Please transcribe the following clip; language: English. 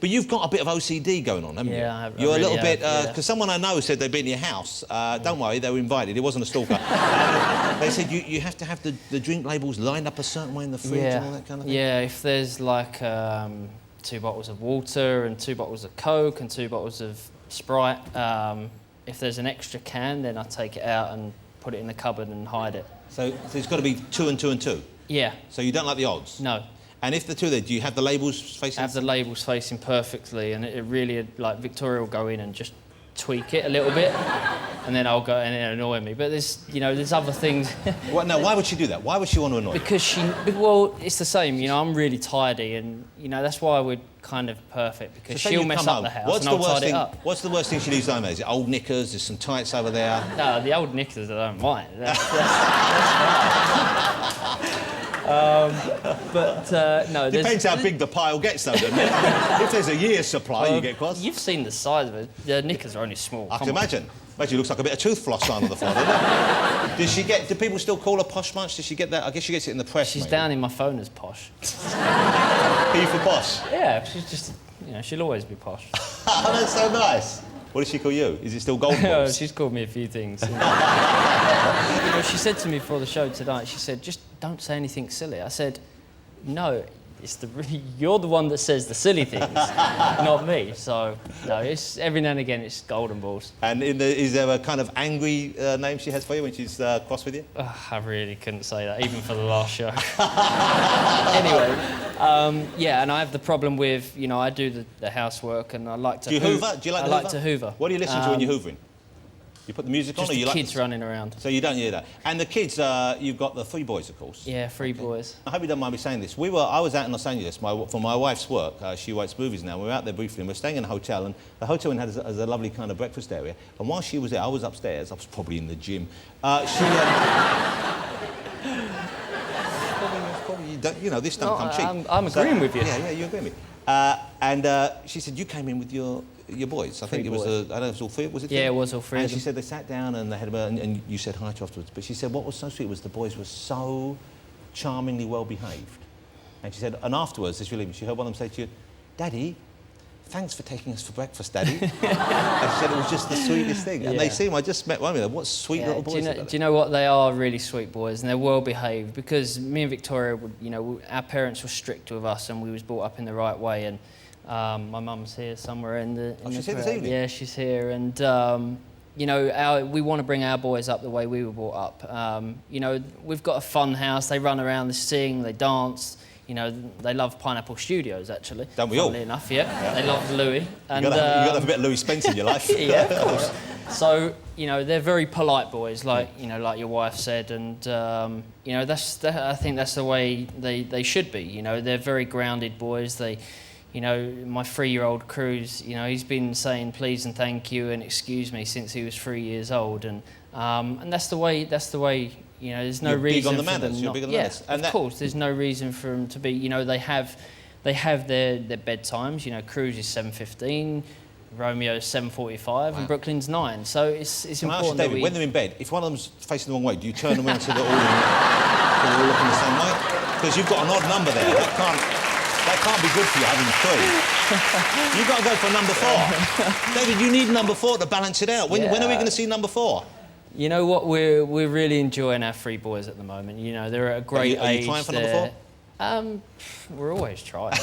But you've got a bit of OCD going on, haven't you? Yeah, I have. You're I a little really bit... have, Because someone I know said they'd been in your house. Don't worry, they were invited. It wasn't a stalker. They said you have to have the drink labels lined up a certain way in the fridge and all that kind of thing. Yeah, if there's like 2 bottles of water and 2 bottles of Coke and 2 bottles of Sprite, if there's an extra can, then I take it out and put it in the cupboard and hide it. So it's got to be 2 and 2 and 2? Yeah. So you don't like the odds? No. And if the two there, do you have the labels facing? I have the labels facing perfectly, and it really, like, Victoria will go in and just tweak it a little bit, and then I'll go and it'll annoy me. But there's, you know, there's other things. What, no, why would she do that? Why would she want to annoy you? Because well, it's the same, you know, I'm really tidy, and, you know, that's why we're kind of perfect, because So she'll mess up the house and I'll tidy it up. What's the worst thing she leaves home? Is it old knickers? There's some tights over there? No, the old knickers I don't mind. That's fine. No, Depends how big the pile gets, though, doesn't it? If there's a year's supply, you get cross. You've seen the size of it. The knickers are only small. I can imagine. Imagine it looks like a bit of tooth floss lying on the floor, doesn't it? Does she get... Do people still call her posh much? Does she get that? I guess she gets it in the press, She's maybe. down in my phone as posh. P for posh? Yeah, she's just... You know, she'll always be posh. Oh, that's so nice. What does she call you? Is it still golden balls? She's called me a few things. You know, she said to me before the show tonight, she said, just don't say anything silly. I said, no, you're the one that says the silly things, not me. So, no, it's every now and again it's golden balls. And is there a kind of angry name she has for you when she's cross with you? I really couldn't say that, even for the last show. Anyway, yeah, and I have the problem with, you know, I do the housework and I like to... Do you hoover? Do you like to hoover? I like to hoover. What do you listen to when you're hoovering? You put the music on, Just or you the like kids running around. So you don't hear that. And the kids, you've got the 3 boys, of course. Yeah, 3 boys. I hope you don't mind me saying this. I was out in Los Angeles for my wife's work. She writes movies now. We were out there briefly, and we were staying in a hotel, and the hotel has a lovely kind of breakfast area. And while she was there, I was upstairs. I was probably in the gym. You know, this don't come cheap. I'm agreeing with you. Yeah, you agree with me. And she said, you came in with your boys. I think it was, I don't know, it was all 3, was it? Yeah, it was all 3 of them. And she said they sat down and they had and you said hi to afterwards. But she said what was so sweet was the boys were so charmingly well behaved. And she said, and afterwards, as she was leaving, she heard one of them say to you, Daddy, thanks for taking us for breakfast, Daddy. And she said it was just the sweetest thing. And they seem, I just met one of them, what sweet little boys. Do you know what? They are really sweet boys, and they're well behaved, because me and Victoria, you know, our parents were strict with us, and we was brought up in the right way. And my mum's here somewhere in the... She's here this evening? Yeah, she's here, and you know, we want to bring our boys up the way we were brought up. You know, we've got a fun house. They run around, they sing, they dance. You know, they love Pineapple Studios, actually. Don't we all? Funnily enough, yeah. They love Louis. And you've got to have a bit of Louis Spence in your life. Yeah, of course. So, you know, they're very polite boys, like, you know, like your wife said, and, you know, I think that's the way they should be. You know, they're very grounded boys. You know, my 3-year-old Cruz, you know, he's been saying please and thank you and excuse me since he was 3 years old, and that's the way, you know, there's no reason for them not... Yeah, of course, there's no reason for them to be, you know, they have their bedtimes, you know, Cruz is 7:15, Romeo's 7:45, and Brooklyn's 9, so it's important that David, when they're in bed, if one of them's facing the wrong way, do you turn them around so they're all looking the same way? Because you've got an odd number there, that can't be good for you, having 3. You've got to go for number 4. David, you need number 4 to balance it out. When are we going to see number 4? You know what? We're really enjoying our 3 boys at the moment. You know, they're at a great age. Are you trying for number 4? We're always trying.